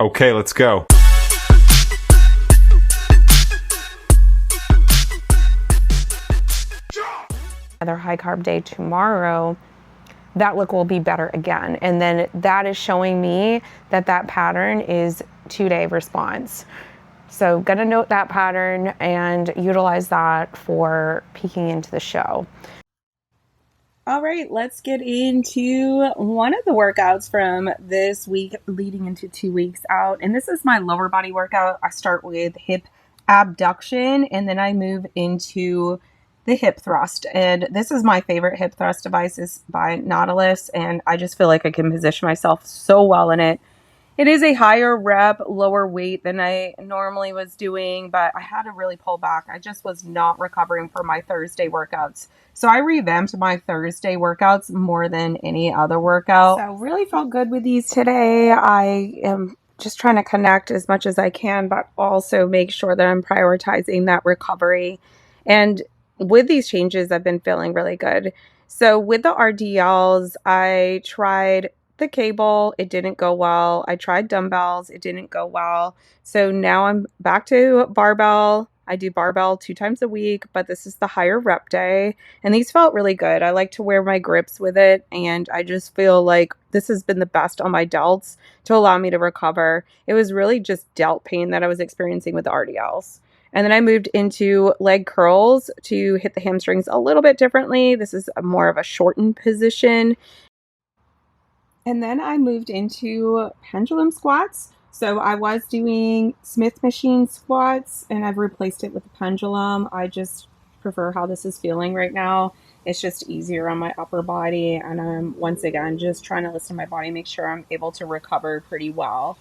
Okay, let's go. Another high carb day tomorrow, that look will be better again. And then that is showing me that that pattern is 2-day response. So gonna note that pattern and utilize that for peeking into the show. All right, let's get into one of the workouts from this week leading into 2 weeks out. And this is my lower body workout. I start with hip abduction and then I move into the hip thrust. And this is my favorite hip thrust device, is by Nautilus. And I just feel like I can position myself so well in it. It is a higher rep, lower weight than I normally was doing, but I had to really pull back. I just was not recovering from my Thursday workouts. So I revamped my Thursday workouts more than any other workout. So really felt good with these today. I am just trying to connect as much as I can, but also make sure that I'm prioritizing that recovery. And with these changes, I've been feeling really good. So with the RDLs, I tried the cable, it didn't go well. I tried dumbbells, it didn't go well. So now I'm back to barbell. I do barbell 2 times a week, but this is the higher rep day. And these felt really good. I like to wear my grips with it. And I just feel like this has been the best on my delts to allow me to recover. It was really just delt pain that I was experiencing with the RDLs. And then I moved into leg curls to hit the hamstrings a little bit differently. This is more of a shortened position. And then I moved into pendulum squats. So I was doing Smith machine squats and I've replaced it with a pendulum. I just prefer how this is feeling right now. It's just easier on my upper body. And I'm once again just trying to listen to my body, make sure I'm able to recover pretty well.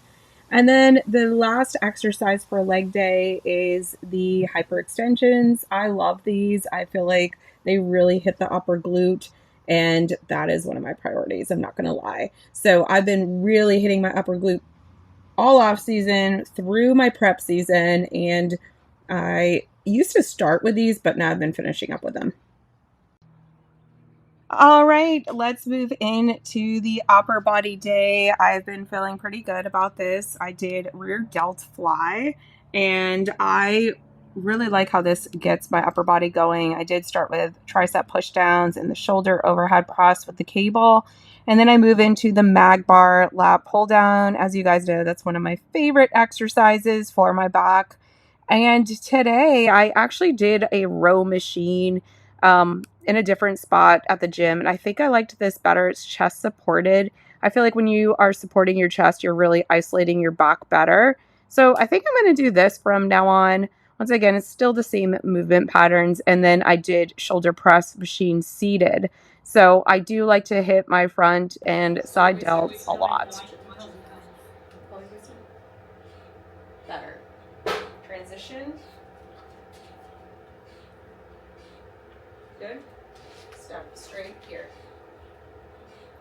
And then the last exercise for leg day is the hyperextensions. I love these. I feel like they really hit the upper glute. And that is one of my priorities, I'm not going to lie. So I've been really hitting my upper glute all off season through my prep season. And I used to start with these, but now I've been finishing up with them. All right, let's move into the upper body day. I've been feeling pretty good about this. I did rear delt fly and I really like how this gets my upper body going. I did start with tricep push downs and the shoulder overhead press with the cable. And then I move into the mag bar lat pull down. As you guys know, that's one of my favorite exercises for my back. And today I actually did a row machine in a different spot at the gym. And I think I liked this better. It's chest supported. I feel like when you are supporting your chest, you're really isolating your back better. So I think I'm going to do this from now on. Once again, it's still the same movement patterns. And then I did shoulder press machine seated. So I do like to hit my front and side delts a lot. Better. Transition. Good. Step straight here.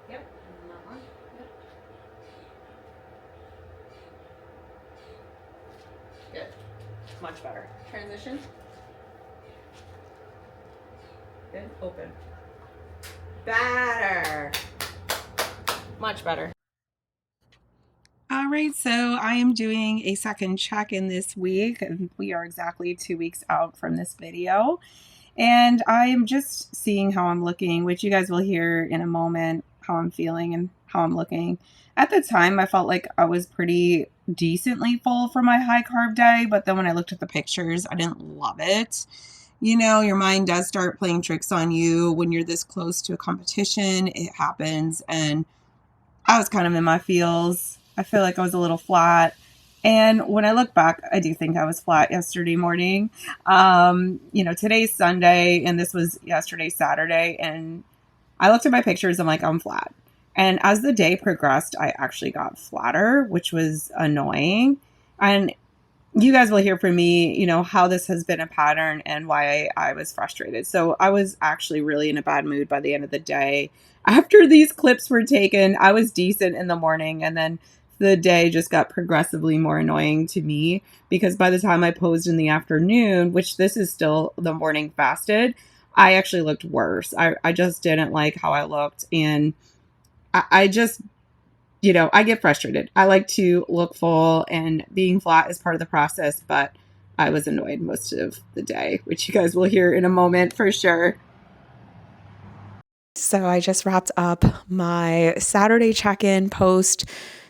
Yep. And that one. Yep. Good. Much better. Transition. Good. Open. Better. Much better. All right, so I am doing a second check-in this week. We are exactly 2 weeks out from this video. And I am just seeing how I'm looking, which you guys will hear in a moment, how I'm feeling and how I'm looking. At the time, I felt like I was pretty decently full for my high carb day, but then when I looked at the pictures, I didn't love it. You know, your mind does start playing tricks on you when you're this close to a competition. It happens, and I was kind of in my feels. I feel like I was a little flat. And when I look back, I do think I was flat yesterday morning. You know, today's Sunday, and this was yesterday, Saturday, and I looked at my pictures, I'm like, I'm flat. And as the day progressed, I actually got flatter, which was annoying. And you guys will hear from me, you know, how this has been a pattern and why I was frustrated. So I was actually really in a bad mood by the end of the day. After these clips were taken, I was decent in the morning, and then the day just got progressively more annoying to me because by the time I posed in the afternoon, which this is still the morning fasted, I actually looked worse. I just didn't like how I looked, and I just I get frustrated. I like to look full, and being flat is part of the process, but I was annoyed most of the day, which you guys will hear in a moment for sure. So I just wrapped up my Saturday check-in post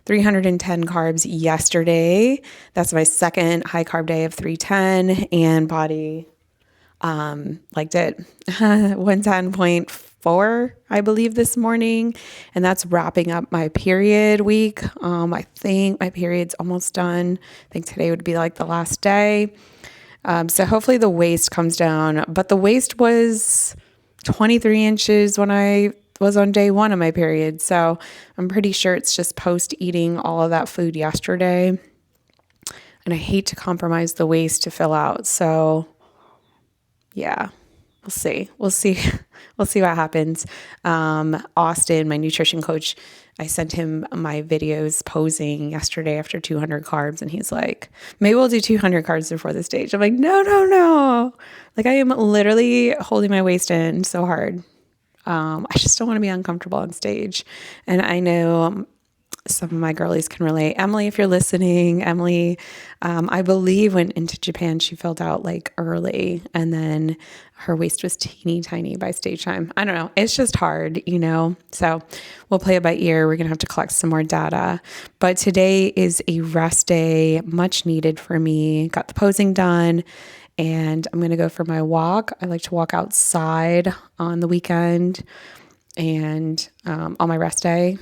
310 carbs yesterday. That's my second high carb day of 310, and body liked it. 110.4, I believe, this morning. And that's wrapping up my period week. I think my period's almost done. I think today would be like the last day. So hopefully the waist comes down. But the waist was 23 inches when I was on day one of my period. So I'm pretty sure it's just post eating all of that food yesterday. And I hate to compromise the waist to fill out. So yeah, we'll see. We'll see. We'll see what happens. Austin, my nutrition coach, I sent him my videos posing yesterday after 200 carbs, and he's like, maybe we'll do 200 carbs before the stage. I'm like, no, no, no. Like, I am literally holding my waist in so hard. I just don't want to be uncomfortable on stage. And I know some of my girlies can relate. Emily, if you're listening, Emily, I believe went into Japan, she filled out like early, and then her waist was teeny tiny by stage time. I don't know. It's just hard, So we'll play it by ear. We're going to have to collect some more data. But today is a rest day, much needed for me. Got the posing done, and I'm going to go for my walk. I like to walk outside on the weekend and on my rest day.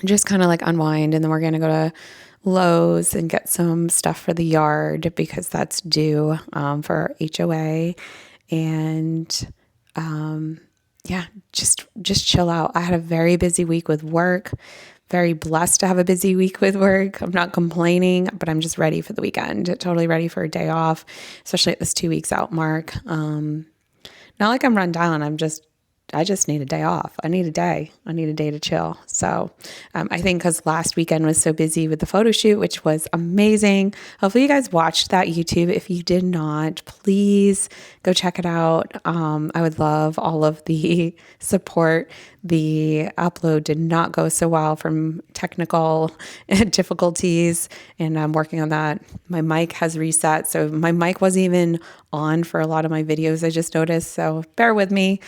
Just kind of like unwind, and then we're going to go to Lowe's and get some stuff for the yard because that's due for our HOA. And yeah, just chill out. I had a very busy week with work. Very blessed to have a busy week with work. I'm not complaining, but I'm just ready for the weekend. Totally ready for a day off, especially at this 2 weeks out mark. Not like I'm run down. I just need a day off. I need a day. I need a day to chill. So I think because last weekend was so busy with the photo shoot, which was amazing. Hopefully you guys watched that YouTube. If you did not, please go check it out. I would love all of the support. The upload did not go so well from technical difficulties, and I'm working on that. My mic has reset, so my mic wasn't even on for a lot of my videos, I just noticed, so bear with me.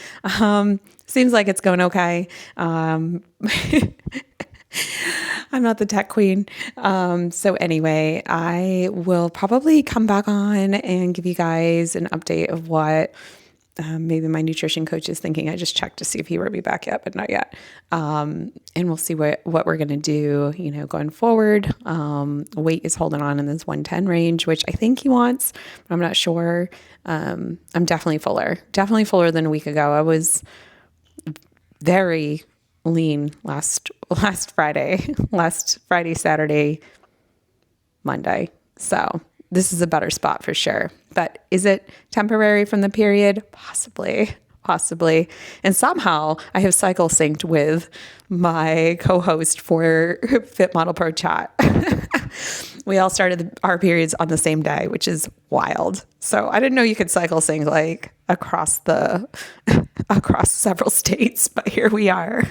Seems like it's going okay. I'm not the tech queen. So anyway, I will probably come back on and give you guys an update of what maybe my nutrition coach is thinking. I just checked to see if he will be back yet, but not yet. And we'll see what we're going to do, going forward. Weight is holding on in this 110 range, which I think he wants, but I'm not sure. I'm definitely fuller than a week ago. I was very lean last Friday, Saturday, Monday. So this is a better spot for sure. But is it temporary from the period? Possibly. And somehow I have cycle synced with my co-host for Fit Model Pro Chat. We all started our periods on the same day, which is wild. So I didn't know you could cycle sync like across several states, but here we are.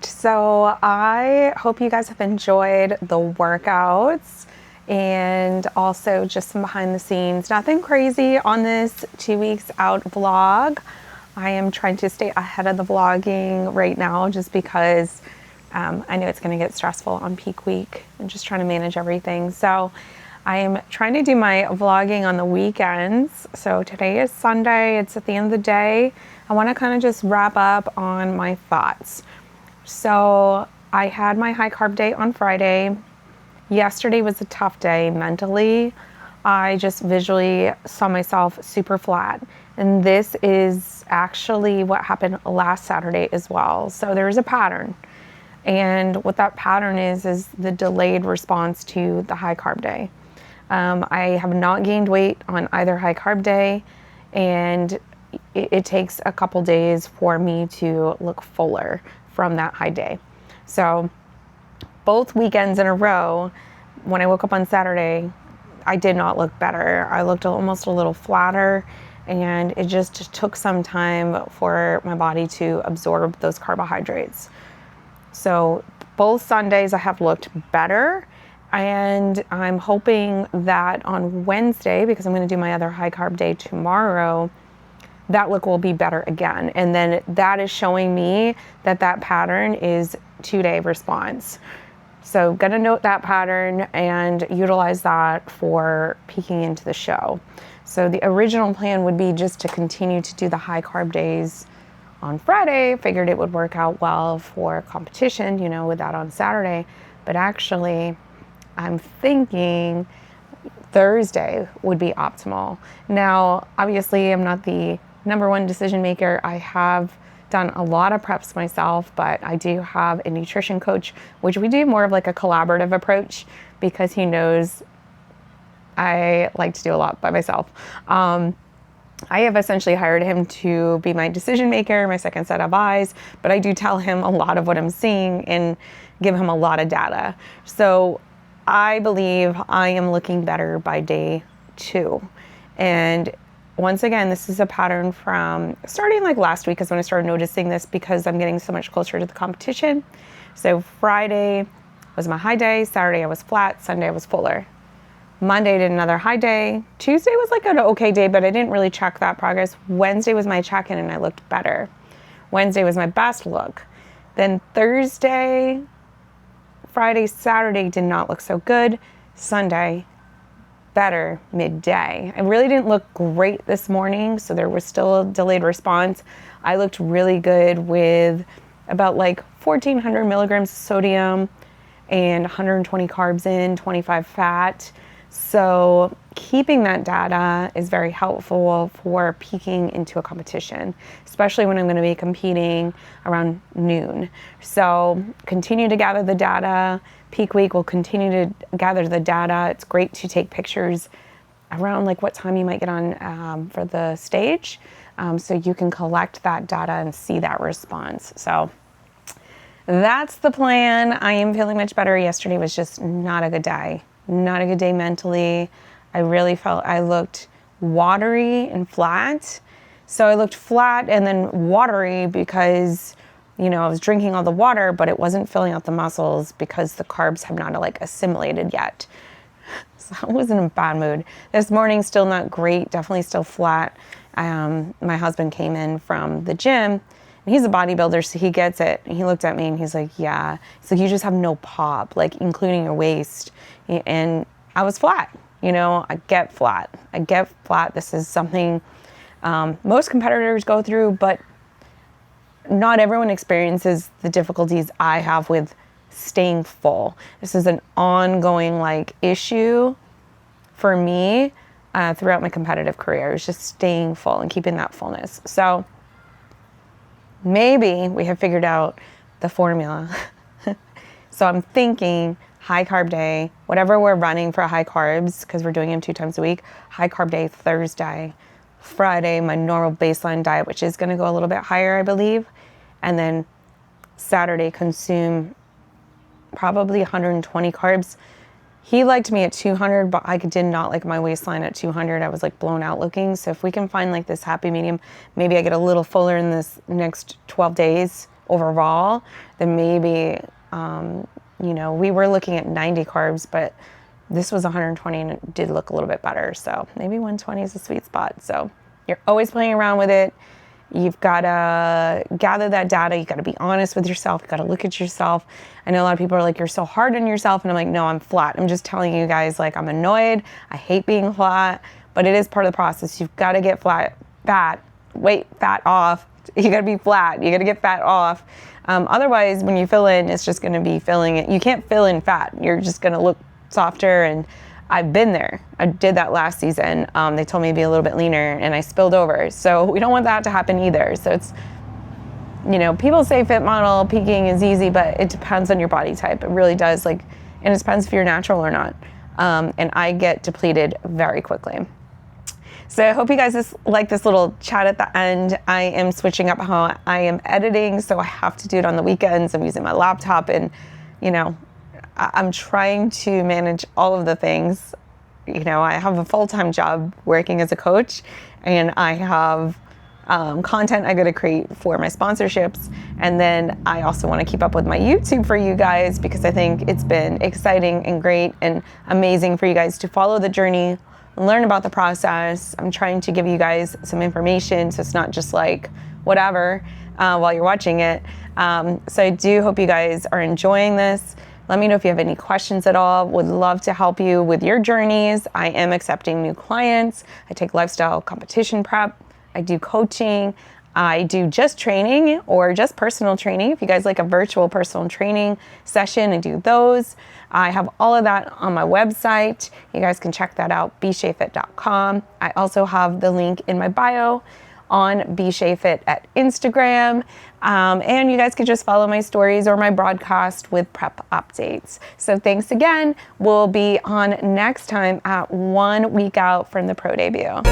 So I hope you guys have enjoyed the workouts and also just some behind the scenes. Nothing crazy on this 2 weeks out vlog. I am trying to stay ahead of the vlogging right now just because I know it's going to get stressful on peak week and just trying to manage everything. So I am trying to do my vlogging on the weekends. So today is Sunday. It's at the end of the day. I want to kind of just wrap up on my thoughts. So I had my high carb day on Friday. Yesterday was a tough day mentally. I just visually saw myself super flat. And this is actually what happened last Saturday as well. So there's a pattern. And what that pattern is the delayed response to the high carb day. I have not gained weight on either high carb day, and it takes a couple days for me to look fuller from that high day. So both weekends in a row, when I woke up on Saturday, I did not look better. I looked almost a little flatter, and it just took some time for my body to absorb those carbohydrates. So both Sundays I have looked better, and I'm hoping that on Wednesday, because I'm going to do my other high carb day tomorrow, that look will be better again. And then that is showing me that that pattern is 2-day response. So gonna note that pattern and utilize that for peeking into the show. So the original plan would be just to continue to do the high carb days on Friday. Figured it would work out well for competition, you know, with that on Saturday. But actually, I'm thinking Thursday would be optimal. Now, obviously, I'm not the number one decision maker. I have done a lot of preps myself, but I do have a nutrition coach, which we do more of like a collaborative approach because he knows I like to do a lot by myself. I have essentially hired him to be my decision maker, my second set of eyes, but I do tell him a lot of what I'm seeing and give him a lot of data. So I believe I am looking better by day 2. And once again, this is a pattern from starting like last week is when I started noticing this because I'm getting so much closer to the competition. So Friday was my high day, Saturday I was flat, Sunday I was fuller. Monday did another high day. Tuesday was like an okay day, but I didn't really check that progress. Wednesday was my check-in and I looked better. Wednesday was my best look. Then Thursday, Friday, Saturday did not look so good. Sunday, better midday. I really didn't look great this morning, so there was still a delayed response. I looked really good with about like 1,400 milligrams of sodium and 120 carbs in, 25 fat. So keeping that data is very helpful for peeking into a competition, especially when I'm going to be competing around noon. So continue to gather the data. Peak week will continue to gather the data. It's great to take pictures around like what time you might get on for the stage, so you can collect that data and see that response. So that's the plan. I am feeling much better. Yesterday was just not a good day. Not a good day mentally. I really felt I looked watery and flat. So I looked flat and then watery because, you know, I was drinking all the water, but it wasn't filling out the muscles because the carbs have not like assimilated yet. So I was in a bad mood. This morning, still not great, definitely still flat. My husband came in from the gym. He's a bodybuilder, so he gets it. He looked at me and he's like, yeah. He's like, you just have no pop, like including your waist. And I was flat, you know, I get flat. This is something most competitors go through, but not everyone experiences the difficulties I have with staying full. This is an ongoing like issue for me throughout my competitive career. It's just staying full and keeping that fullness. So maybe we have figured out the formula. So I'm thinking high carb day, whatever we're running for high carbs, because we're doing them 2 times a week, high carb day Thursday, Friday, my normal baseline diet, which is going to go a little bit higher, I believe. And then Saturday, consume probably 120 carbs. He liked me at 200, but I did not like my waistline at 200. I was like blown out looking. So if we can find like this happy medium, maybe I get a little fuller in this next 12 days overall, then maybe, you know, we were looking at 90 carbs, but this was 120 and it did look a little bit better. So maybe 120 is a sweet spot. So you're always playing around with it. You've got to gather that data. You've got to be honest with yourself. You've got to look at yourself. I know a lot of people are like, you're so hard on yourself. And I'm like, no, I'm flat. I'm just telling you guys, like, I'm annoyed. I hate being flat, but it is part of the process. You've got to get fat off. You got to be flat. You got to get fat off. Otherwise, when you fill in, it's just going to be filling it. You can't fill in fat. You're just going to look softer. And I've been there. I did that last season. They told me to be a little bit leaner and I spilled over. So we don't want that to happen either. So it's, you know, people say fit model peaking is easy, but it depends on your body type. It really does. Like, and it depends if you're natural or not. And I get depleted very quickly. So I hope you guys like this little chat at the end. I am switching up how I am editing. So I have to do it on the weekends. I'm using my laptop and, you know, I'm trying to manage all of the things. You know, I have a full-time job working as a coach, and I have content I got to create for my sponsorships. And then I also want to keep up with my YouTube for you guys, because I think it's been exciting and great and amazing for you guys to follow the journey, learn about the process. I'm trying to give you guys some information, so it's not just like whatever while you're watching it. So I do hope you guys are enjoying this. Let me know if you have any questions at all. Would love to help you with your journeys. I am accepting new clients. I take lifestyle competition prep. I do coaching. I do just training or just personal training. If you guys like a virtual personal training session, I do those. I have all of that on my website. You guys can check that out, bshayfit.com. I also have the link in my bio on bshayfit at Instagram. And you guys can just follow my stories or my broadcast with prep updates. So thanks again. We'll be on next time at 1 week out from the pro debut.